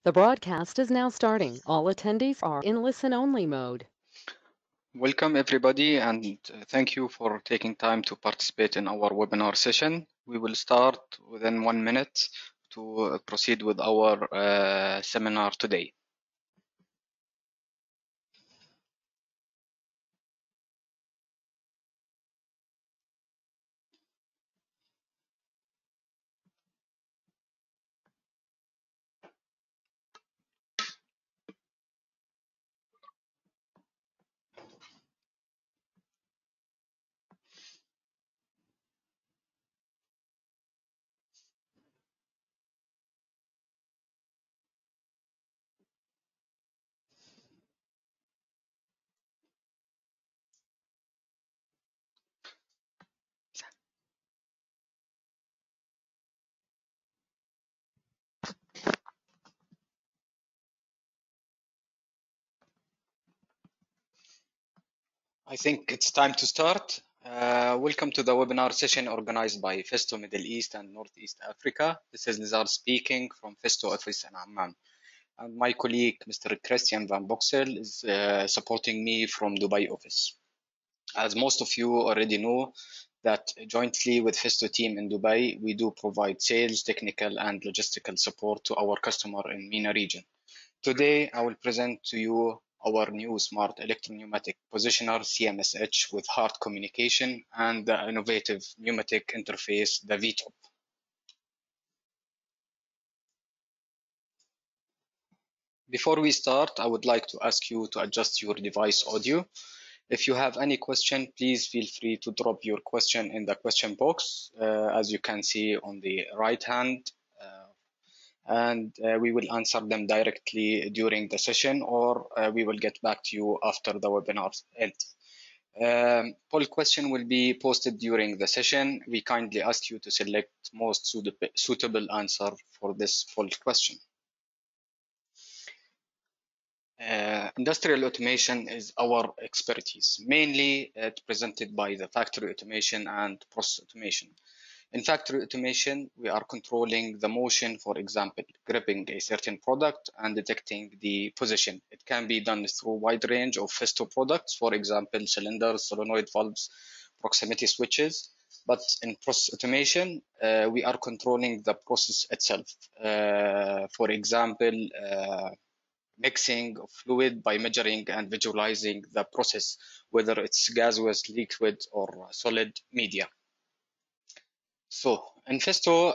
The broadcast is now starting. All attendees are in listen-only mode. Welcome everybody, and thank you for taking time to participate in our webinar session. We will start within 1 minute to proceed with our seminar today. I think it's time to start. Welcome to the webinar session organized by Festo Middle East and Northeast Africa. This is Nizar speaking from Festo office in Amman. And my colleague, Mr. Christian Van Boxel, is supporting me from Dubai office. As most of you already know, that jointly with Festo team in Dubai, we do provide sales, technical, and logistical support to our customer in MENA region. Today, I will present to you our new smart electro-pneumatic positioner CMSH with hard communication and the innovative pneumatic interface, the VTOP. Before we start, I would like to ask you to adjust your device audio. If you have any question, please feel free to drop your question in the question box, as you can see on the right hand, and we will answer them directly during the session, or we will get back to you after the webinar ends. Poll question will be posted during the session. We kindly ask you to select most suitable answer for this poll question. Industrial automation is our expertise, mainly presented by the factory automation and process automation. In factory automation, we are controlling the motion, for example, gripping a certain product and detecting the position. It can be done through a wide range of Festo products, for example, cylinders, solenoid valves, proximity switches. But in process automation, we are controlling the process itself. For example, mixing of fluid by measuring and visualizing the process, whether it's gaseous, liquid, or solid media. So in Festo,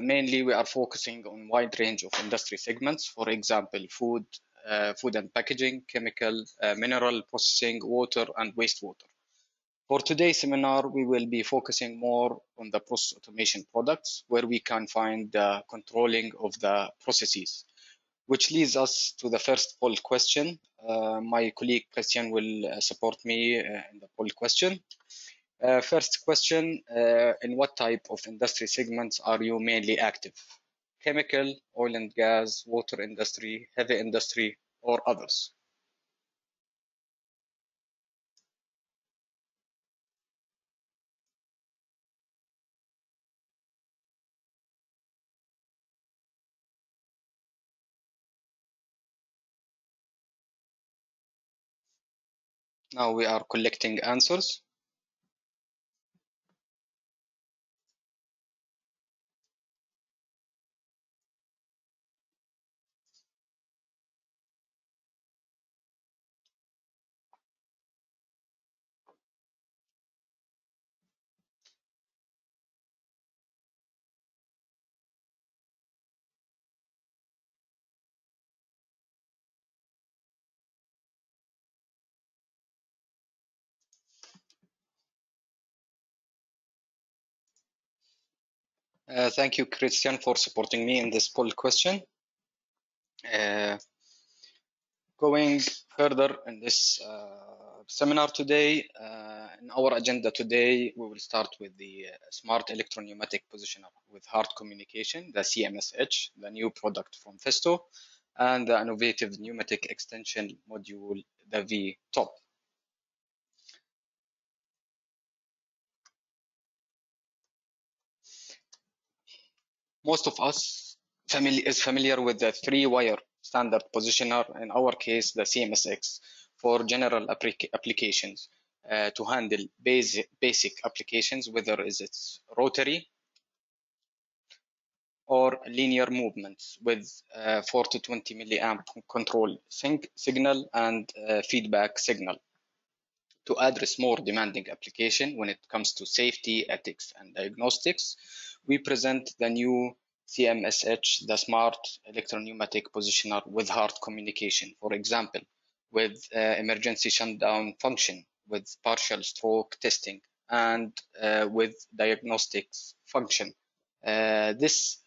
mainly we are focusing on wide range of industry segments, for example, food and packaging, chemical, mineral processing, water, and wastewater. For today's seminar, we will be focusing more on the process automation products, where we can find the controlling of the processes, which leads us to the first poll question. My colleague Christian will support me in the poll question. First question, in what type of industry segments are you mainly active? Chemical, oil and gas, water industry, heavy industry, or others? Now we are collecting answers. Thank you, Christian, for supporting me in this poll question. Going further in this seminar today, in our agenda today, we will start with the Smart Electro-Pneumatic Positioner with hard communication, the CMSH, the new product from Festo, and the innovative pneumatic extension module, the VTOP. Most of us familiar with the 3-wire standard positioner, in our case the CMSX, for general applications to handle basic applications, whether it's rotary or linear movements with 4 to 20 milliamp control signal and feedback signal. To address more demanding application when it comes to safety, ethics, and diagnostics, we present the new CMSH, the Smart Electro-Pneumatic Positioner with hard communication, for example, with emergency shutdown function, with partial stroke testing, and with diagnostics function. The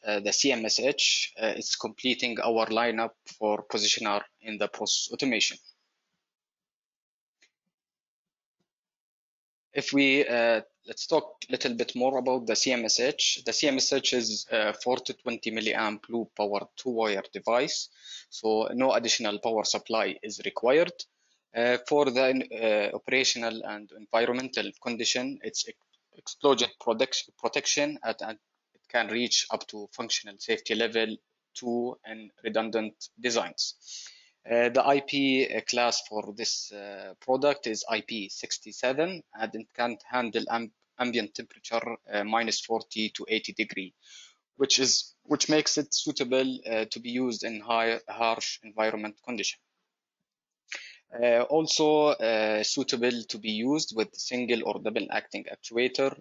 CMSH is completing our lineup for positioner in the process automation. If we let's talk a little bit more about the CMSH. The CMSH is 4 to 20 milliamp loop power 2-wire device, so no additional power supply is required. For the operational and environmental condition, it's explosion protection at it can reach up to functional safety level 2 in redundant designs. The IP class for this product is IP67, and it can handle ambient temperature minus 40 to 80 degrees, which makes it suitable to be used in harsh environment condition. Also suitable to be used with single or double acting actuator,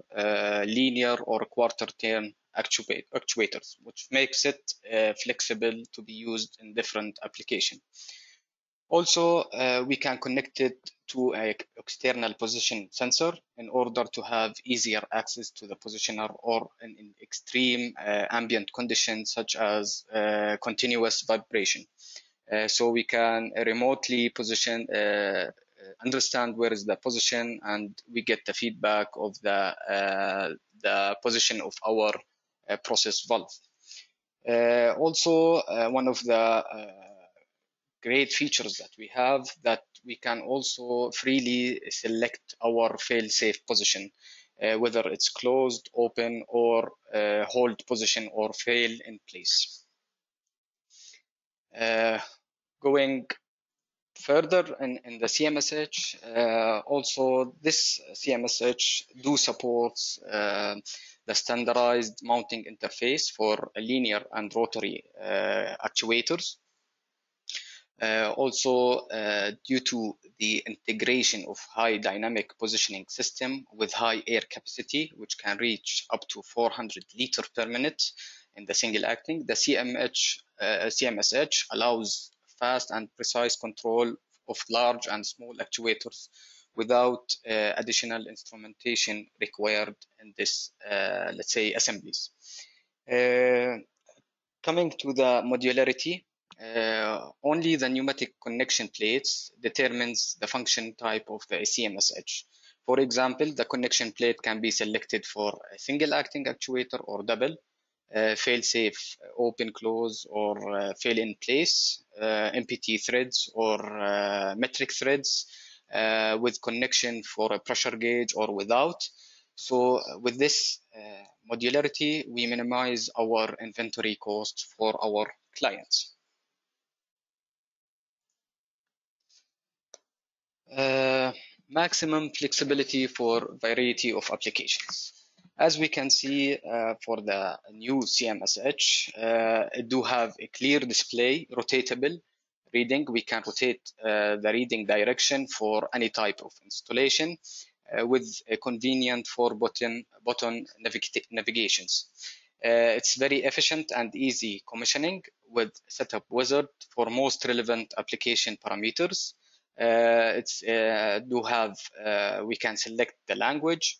linear or quarter turn actuators, which makes it flexible to be used in different applications. Also, we can connect it to an external position sensor in order to have easier access to the positioner or in extreme ambient conditions such as continuous vibration. So we can remotely position, understand where is the position, and we get the feedback of the position of our process valve. Also, one of the great features that we have, that we can also freely select our fail-safe position, whether it's closed, open, or hold position, or fail in place. Going further in the CMSH, also this CMSH do supports the standardized mounting interface for linear and rotary actuators. Also, due to the integration of high dynamic positioning system with high air capacity, which can reach up to 400 liters per minute in the single acting, the CMSH allows fast and precise control of large and small actuators without additional instrumentation required in this, let's say, assemblies. Coming to the modularity, only the pneumatic connection plates determines the function type of the CMSH. For example, the connection plate can be selected for a single acting actuator or double, fail-safe, open, close, or fail in place, MPT threads or metric threads, with connection for a pressure gauge or without. So with this modularity, we minimize our inventory costs for our clients. Maximum flexibility for variety of applications. As we can see for the new CMSH, it do have a clear display, rotatable reading. We can rotate the reading direction for any type of installation with a convenient 4-button navigations. It's very efficient and easy commissioning with setup wizard for most relevant application parameters. We can select the language,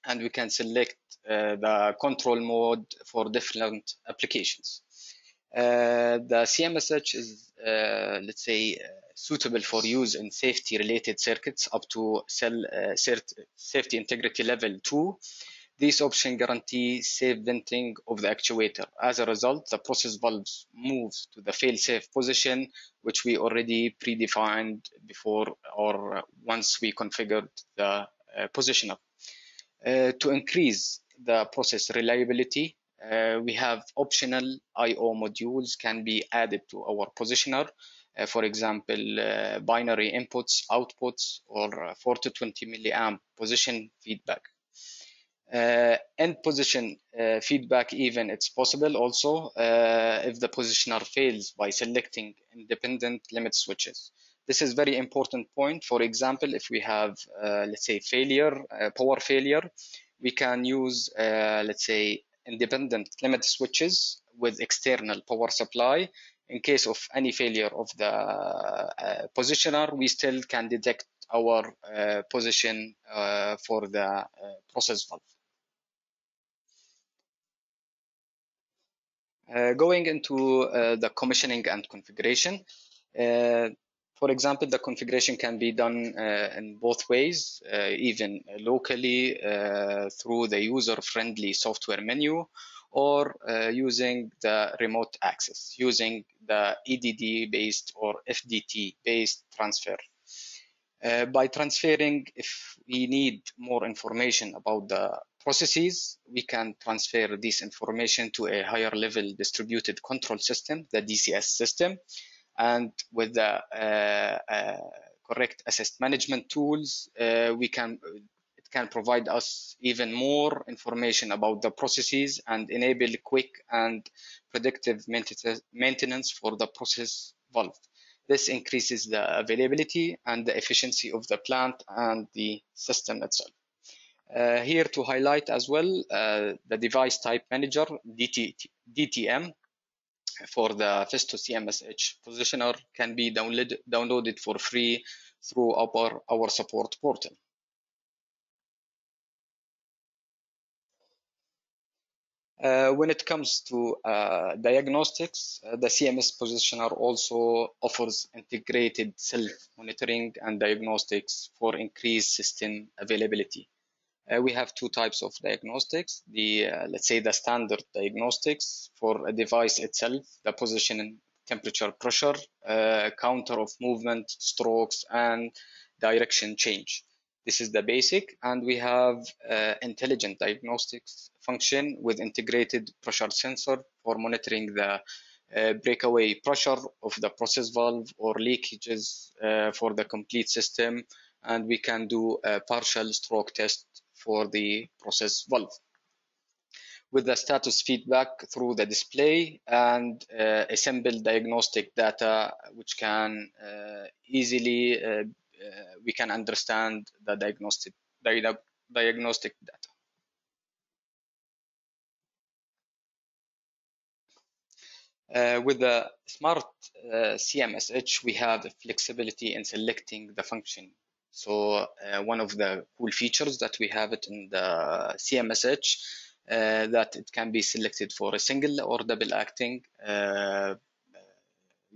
and we can select the control mode for different applications. The CMSH is, let's say, suitable for use in safety related circuits up to safety integrity level 2. These options guarantee safe venting of the actuator. As a result, the process valves move to the fail-safe position, which we already predefined before or once we configured the positioner. To increase the process reliability, we have optional I/O modules can be added to our positioner. For example, binary inputs, outputs, or 4 to 20 milliamp position feedback. End position feedback even it's possible also if the positioner fails by selecting independent limit switches. This is very important point. For example, if we have let's say power failure, we can use let's say independent limit switches with external power supply. In case of any failure of the positioner, we still can detect our position for the process valve. Going into the commissioning and configuration. For example, the configuration can be done in both ways, even locally through the user-friendly software menu, or using the remote access, using the EDD-based or FDT-based transfer. By transferring, if we need more information about the processes, we can transfer this information to a higher level distributed control system, the DCS system. And with the correct asset management tools, it can provide us even more information about the processes and enable quick and predictive maintenance for the process valve. This increases the availability and the efficiency of the plant and the system itself. Here to highlight as well, the device type manager, DTM, for the Festo CMSH positioner can be downloaded for free through our support portal. When it comes to diagnostics, the CMS positioner also offers integrated self-monitoring and diagnostics for increased system availability. We have two types of diagnostics. Let's say the standard diagnostics for a device itself, the position and temperature, pressure, counter of movement, strokes, and direction change. This is the basic, and we have intelligent diagnostics function with integrated pressure sensor for monitoring the breakaway pressure of the process valve or leakages for the complete system, and we can do a partial stroke test for the process valve with the status feedback through the display and assemble diagnostic data, which can easily we can understand the diagnostic data. With the smart CMSH, we have flexibility in selecting the function. So one of the cool features that we have it in the CMSH that it can be selected for a single or double acting,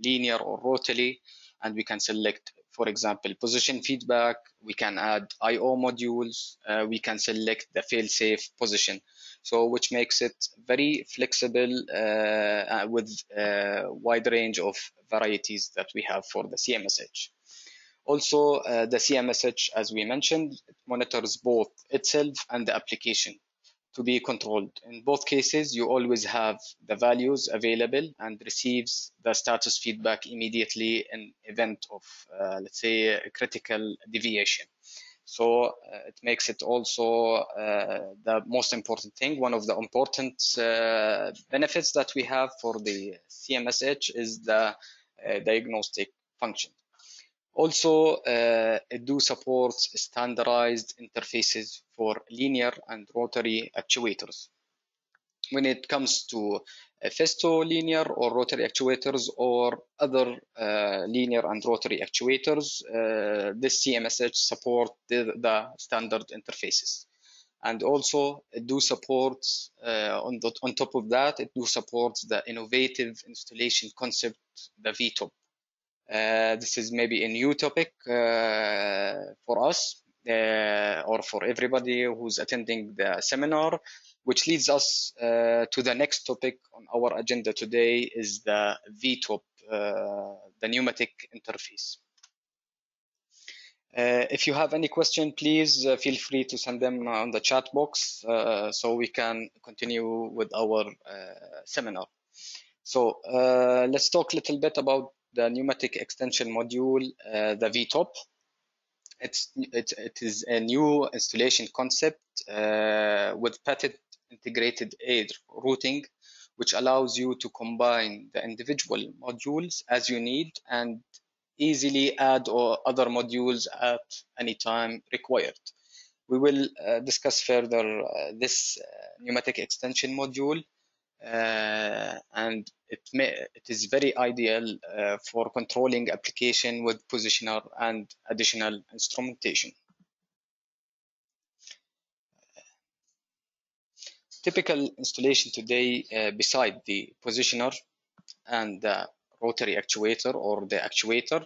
linear or rotary, and we can select, for example, position feedback. We can add I/O modules. We can select the failsafe position. So which makes it very flexible with a wide range of varieties that we have for the CMSH. Also, the CMSH, as we mentioned, it monitors both itself and the application to be controlled. In both cases, you always have the values available and receives the status feedback immediately in event of, let's say, a critical deviation. So it makes it also the most important thing. One of the important benefits that we have for the CMSH is the diagnostic function. Also, it do support standardized interfaces for linear and rotary actuators. When it comes to Festo linear or rotary actuators or other linear and rotary actuators, this CMSH support the standard interfaces. And also it do support, on top of that, it do support the innovative installation concept, the VTOP. This is maybe a new topic for us or for everybody who's attending the seminar, which leads us to the next topic on our agenda today is the VTOP, the Pneumatic Interface. If you have any question, please feel free to send them on the chat box so we can continue with our seminar. So let's talk a little bit about the pneumatic extension module, the VTOP. It is a new installation concept with patent integrated air routing, which allows you to combine the individual modules as you need and easily add or other modules at any time required. We will discuss further this pneumatic extension module, and it is very ideal for controlling application with positioner and additional instrumentation. Typical installation today, beside the positioner and the rotary actuator or the actuator,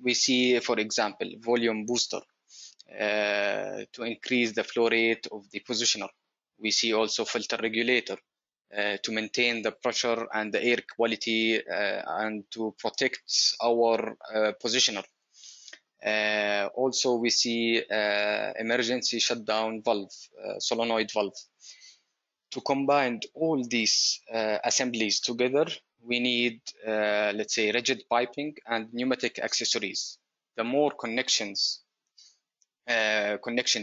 we see, for example, volume booster to increase the flow rate of the positioner. We see also filter regulator to maintain the pressure and the air quality and to protect our positioner. Also, we see emergency shutdown valve, solenoid valve. To combine all these assemblies together, we need, let's say, rigid piping and pneumatic accessories. The more connection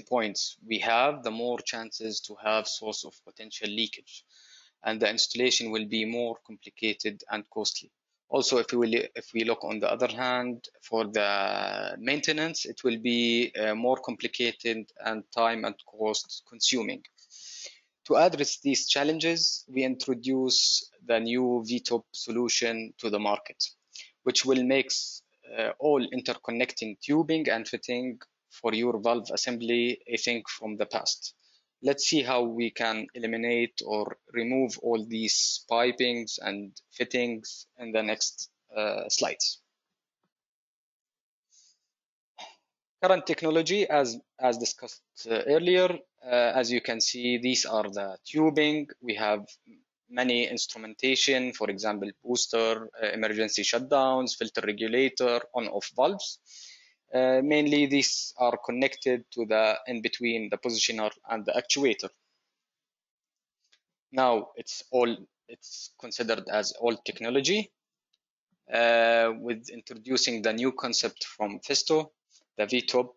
points we have, the more chances to have source of potential leakage, and the installation will be more complicated and costly. Also, if we look on the other hand, for the maintenance, it will be more complicated and time and cost consuming. To address these challenges, we introduce the new VTOP solution to the market, which will make all interconnecting tubing and fitting for your valve assembly a thing from the past. Let's see how we can eliminate or remove all these pipings and fittings in the next slides. Current technology, as discussed earlier, as you can see, these are the tubing. We have many instrumentation, for example, booster, emergency shutdowns, filter regulator, on-off valves. Mainly these are connected to the in between the positioner and the actuator. Now it's considered as old technology. With introducing the new concept from Festo, the VTOP,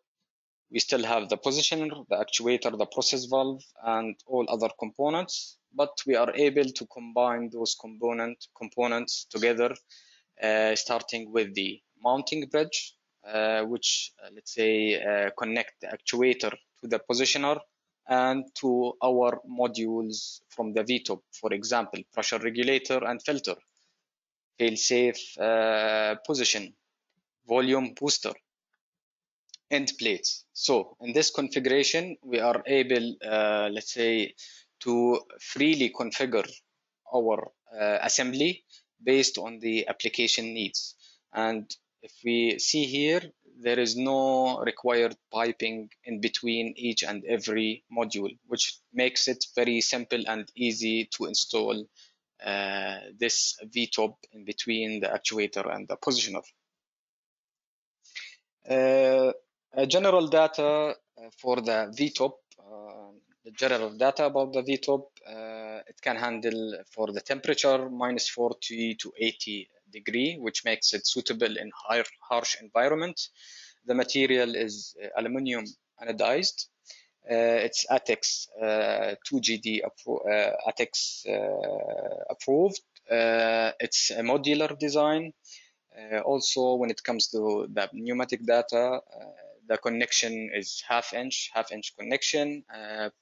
we still have the positioner, the actuator, the process valve, and all other components, but we are able to combine those components together, starting with the mounting bridge, which let's say connect the actuator to the positioner and to our modules from the VTOP, for example, pressure regulator and filter, failsafe position, volume booster, end plates. So in this configuration, we are able, let's say, to freely configure our assembly based on the application needs. And if we see here, there is no required piping in between each and every module, which makes it very simple and easy to install this VTOP in between the actuator and the positioner. General data for the VTOP, the general data about the VTOP, it can handle for the temperature minus 40 to 80 degree, which makes it suitable in harsh environment. The material is aluminum anodized. It's ATEX 2GD ATEX approved. It's a modular design. Also, when it comes to the pneumatic data, the connection is half inch connection,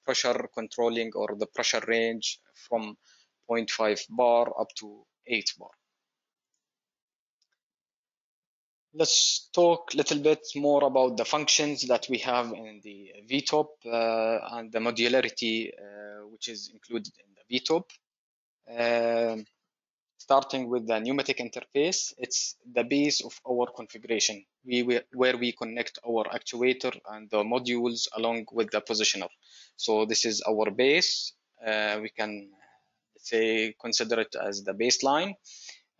pressure controlling or the pressure range from 0.5 bar up to 8 bar. Let's talk a little bit more about the functions that we have in the VTOP and the modularity which is included in the VTOP. Starting with the pneumatic interface, it's the base of our configuration, where we connect our actuator and the modules along with the positioner. So this is our base. We can, let's say, consider it as the baseline.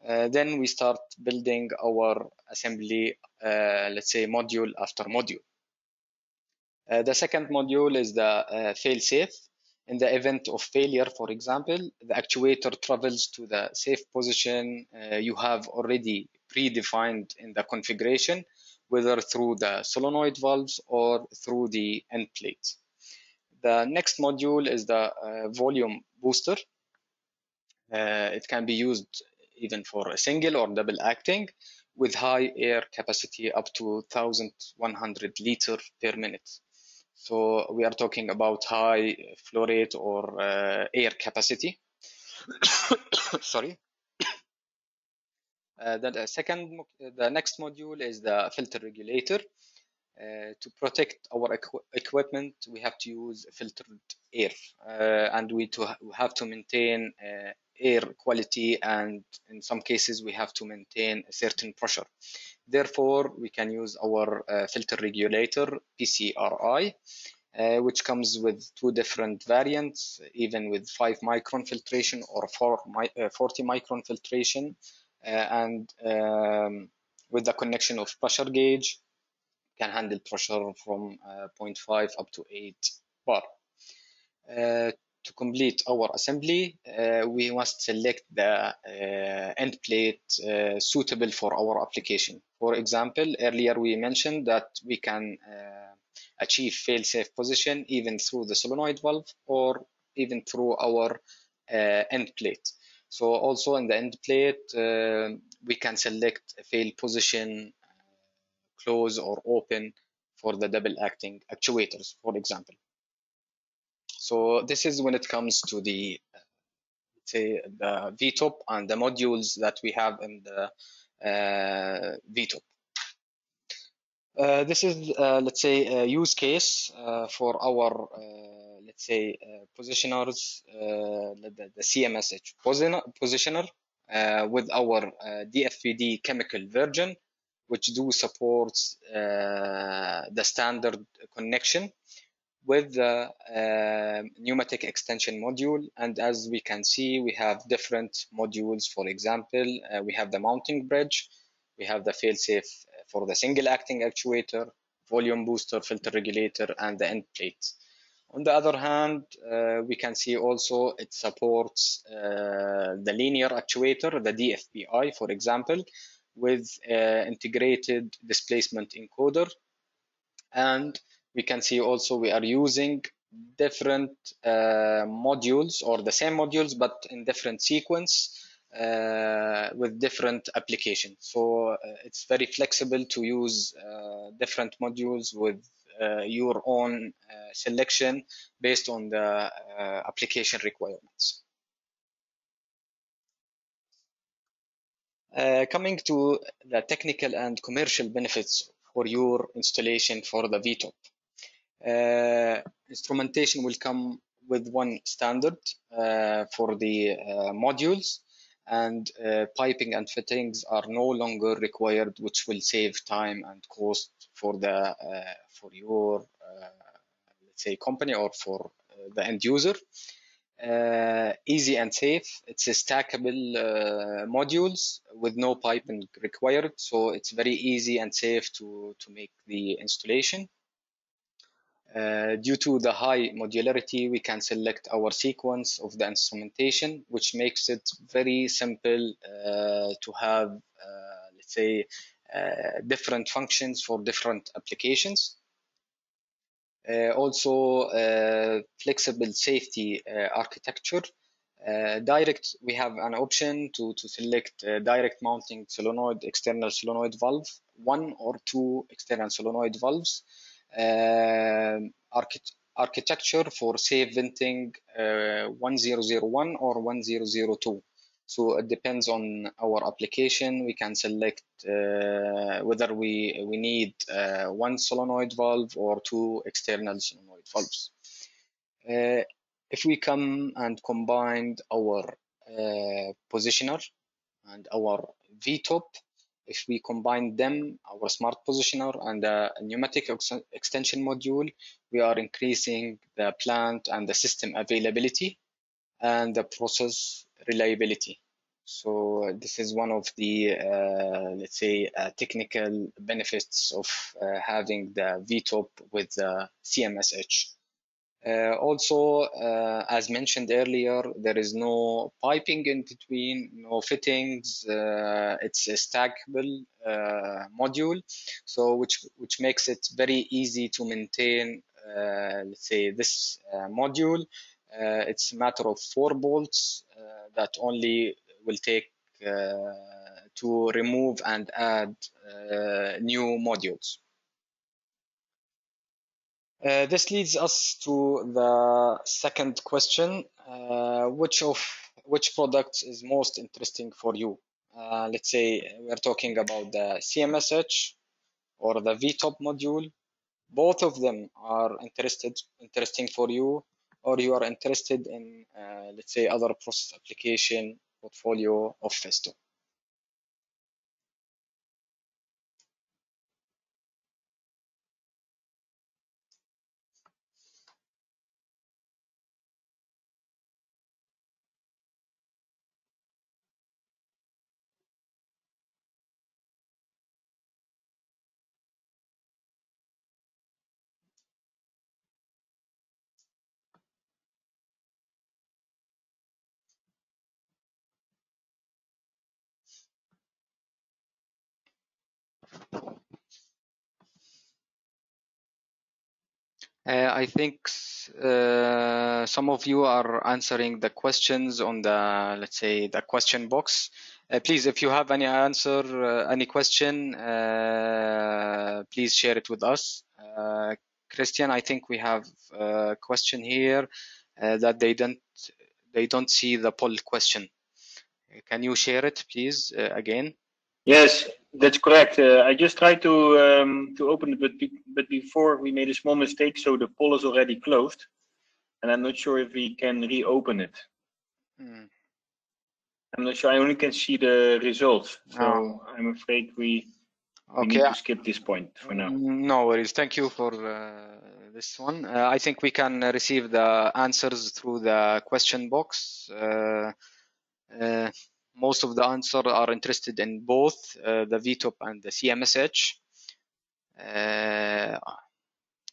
Then we start building our assembly, let's say module after module. The second module is the failsafe. In the event of failure, for example, the actuator travels to the safe position you have already predefined in the configuration, whether through the solenoid valves or through the end plates. The next module is the volume booster. It can be used even for a single or double acting with high air capacity up to 1100 liter per minute. So we are talking about high flow rate or air capacity. Sorry. The next module is the filter regulator. To protect our equipment, we have to use filtered air, and we have to maintain air quality, and in some cases we have to maintain a certain pressure. Therefore, we can use our filter regulator, PCRI, which comes with two different variants, even with 5 micron filtration or 40 micron filtration, and with the connection of pressure gauge, can handle pressure from 0.5 up to 8 bar. To complete our assembly, we must select the end plate suitable for our application. For example, earlier we mentioned that we can achieve fail-safe position even through the solenoid valve or even through our end plate. So also in the end plate, we can select a fail position, close or open for the double acting actuators, for example. So this is when it comes to the, say, the VTOP and the modules that we have in the VTOP. This is, let's say, a use case for our, let's say, positioners, the CMSH positioner with our DFPD chemical version, which do support the standard connection with the pneumatic extension module. And as we can see, we have different modules. For example, we have the mounting bridge, we have the failsafe for the single acting actuator, volume booster, filter regulator, and the end plate. On the other hand, we can see also it supports the linear actuator, the DFPI, for example, with integrated displacement encoder. And we can see also we are using different modules, or the same modules but in different sequence with different applications. So it's very flexible to use different modules with your own selection based on the application requirements. Coming to the technical and commercial benefits for your installation for the VTOP. Instrumentation will come with one standard for the modules, and piping and fittings are no longer required, which will save time and cost for the for your let's say company or for the end user. Easy and safe. It's a stackable modules with no piping required, so it's very easy and safe to make the installation. Due to the high modularity, we can select our sequence of the instrumentation, which makes it very simple to have, let's say, different functions for different applications. Also, flexible safety architecture. We have an option to select direct mounting solenoid, external solenoid valve, 1 or 2 external solenoid valves. Architecture for safe venting 1001 or 1002. So it depends on our application. We can select whether we need 1 solenoid valve or 2 external solenoid valves. If we come and combine our positioner and our VTOP, if we combine them, our smart positioner and the pneumatic extension module, we are increasing the plant and the system availability and the process reliability. So this is one of the, let's say, technical benefits of having the VTOP with the CMSH. Also, as mentioned earlier, there is no piping in between, no fittings. It's a stackable module, so which makes it very easy to maintain. Let's say this module. It's a matter of 4 bolts that only will take to remove and add new modules. This leads us to the second question. Which product is most interesting for you? Let's say we're talking about the CMSH or the VTOP module. Both of them are interesting for you, or you are interested in, let's say, other process application portfolio of Festo. I think some of you are answering the questions on the, let's say, the question box. Please, if you have any answer, any question, please share it with us. Christian, I think we have a question here that they don't see the poll question. Can you share it, please, again? Yes, that's correct. I just tried to open it, but before we made a small mistake, so the poll is already closed, and I'm not sure if we can reopen it. I'm not sure. I only can see the results, so I'm afraid we need to skip this point for now. No worries. Thank you for this one. I think we can receive the answers through the question box. Most of the answers are interested in both the VTOP and the CMSH.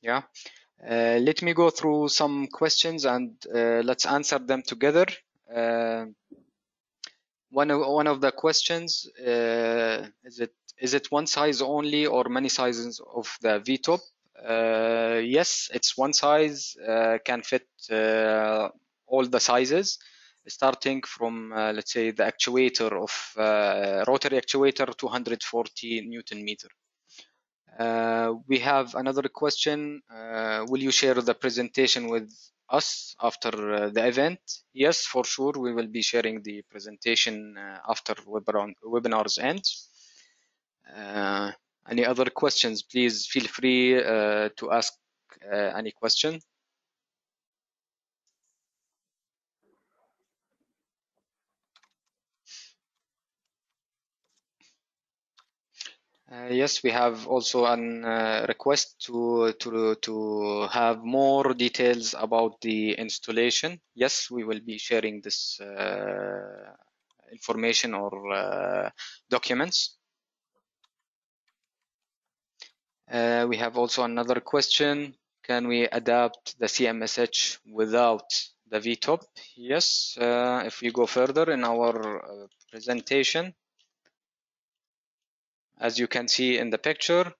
Yeah. Let me go through some questions and let's answer them together. One of the questions is it one size only or many sizes of the VTOP? Yes, it's one size, can fit all the sizes, starting from let's say the actuator of rotary actuator 240 Newton meter. We have another question. Will you share the presentation with us after the event? Yes, for sure. We will be sharing the presentation after webinar's end. Any other questions? Please feel free to ask any question. Yes, we have also a request to have more details about the installation. Yes, we will be sharing this information or documents. We have also another question. Can we adapt the CMSH without the VTOP? Yes, if we go further in our presentation, as you can see in the picture,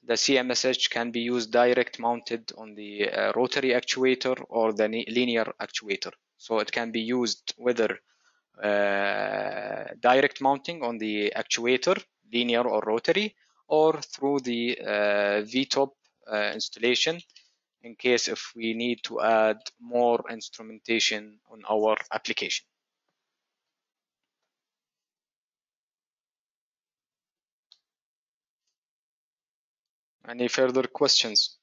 the CMSH can be used direct mounted on the rotary actuator or the linear actuator. So it can be used whether direct mounting on the actuator, linear or rotary, or through the VTOP installation in case if we need to add more instrumentation on our application. Any further questions?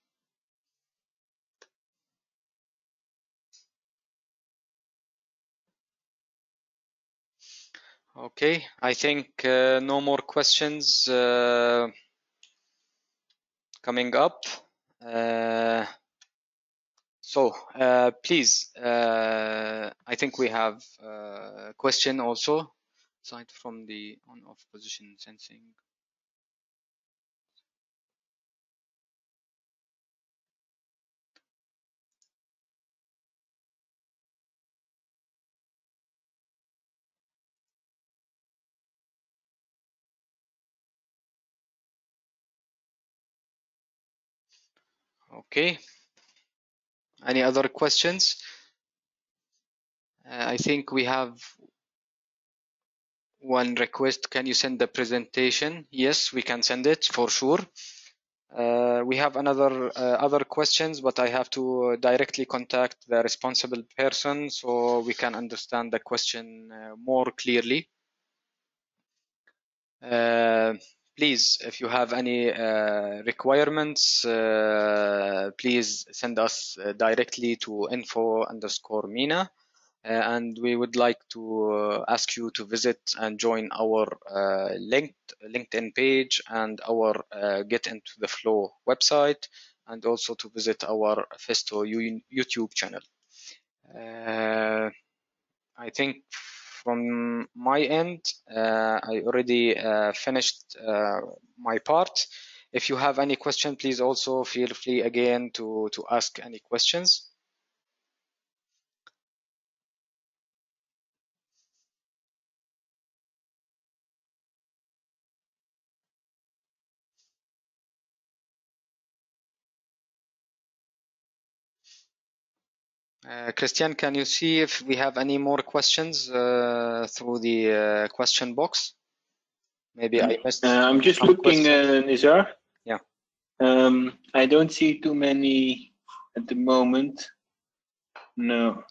Okay, I think no more questions coming up. Please, I think we have a question also. aside from the on-off position sensing. Okay. Any other questions? I think we have one request. Can you send the presentation? Yes, we can send it for sure. We have other questions, but I have to directly contact the responsible person so we can understand the question more clearly. Please, if you have any requirements, please send us directly to info_mina. And we would like to ask you to visit and join our LinkedIn page and our Get Into the Flow website, and also to visit our Festo YouTube channel. I think from my end, I already finished my part. If you have any question, please also feel free again to ask any questions. Christian, can you see if we have any more questions through the question box? Maybe I missed. I'm just looking, Nizar. Yeah. I don't see too many at the moment. No.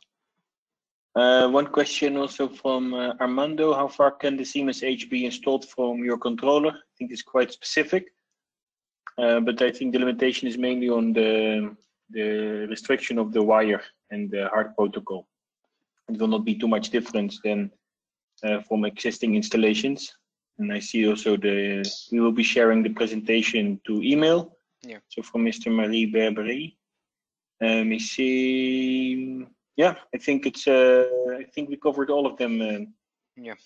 One question also from Armando. How far can the Cmsh be installed from your controller? I think it's quite specific. But I think the limitation is mainly on the restriction of the wire and the hard protocol. It will not be too much difference than from existing installations. And I see also we will be sharing the presentation to email. Yeah. So from Mr. Marie Berbery. Let me see. Yeah, I think it's. I think we covered all of them. Yeah.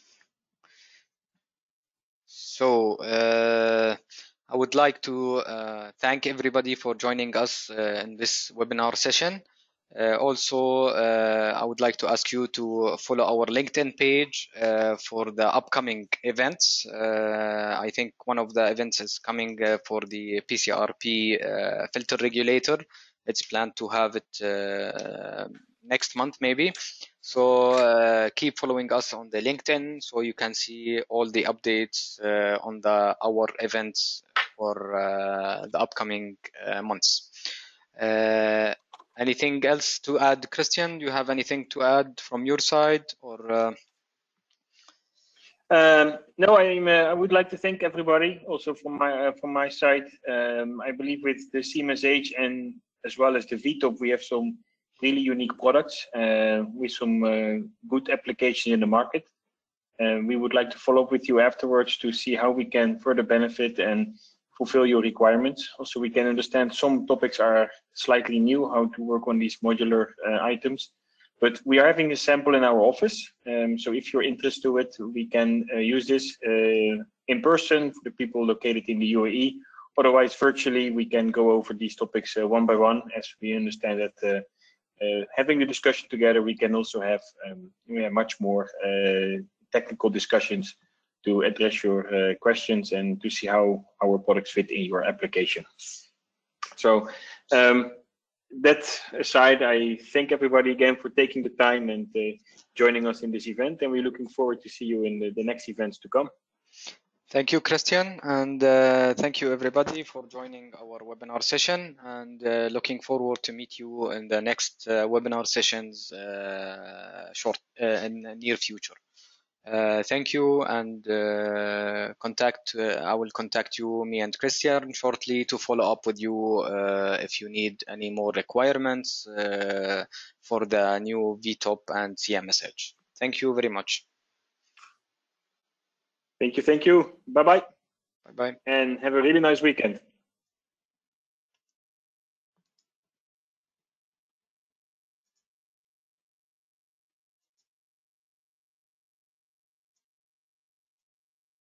So I would like to thank everybody for joining us in this webinar session. Also, I would like to ask you to follow our LinkedIn page for the upcoming events. I think one of the events is coming for the PCRP filter regulator. It's planned to have it next month maybe. So keep following us on the LinkedIn so you can see all the updates on our events for the upcoming months. Anything else to add, Christian? Do you have anything to add from your side, or? No, I would like to thank everybody also from my side. I believe with the Cmsh and as well as the VTOP, we have some really unique products with some good application in the market. We would like to follow up with you afterwards to see how we can further benefit and fulfill your requirements. Also, we can understand some topics are slightly new, how to work on these modular items. But we are having a sample in our office. So if you're interested to it, we can use this in person for the people located in the UAE. Otherwise, virtually, we can go over these topics one by one, as we understand that having the discussion together, we can also have much more technical discussions to address your questions and to see how our products fit in your application. So that aside, I thank everybody again for taking the time and joining us in this event, and we're looking forward to see you in the next events to come. Thank you, Christian, and thank you everybody for joining our webinar session, and looking forward to meet you in the next webinar sessions in the near future. Thank you, and I will contact you, me and Christian, shortly to follow up with you if you need any more requirements for the new VTOP and CMSH. Thank you very much. Thank you. Bye-bye. Bye-bye. And have a really nice weekend.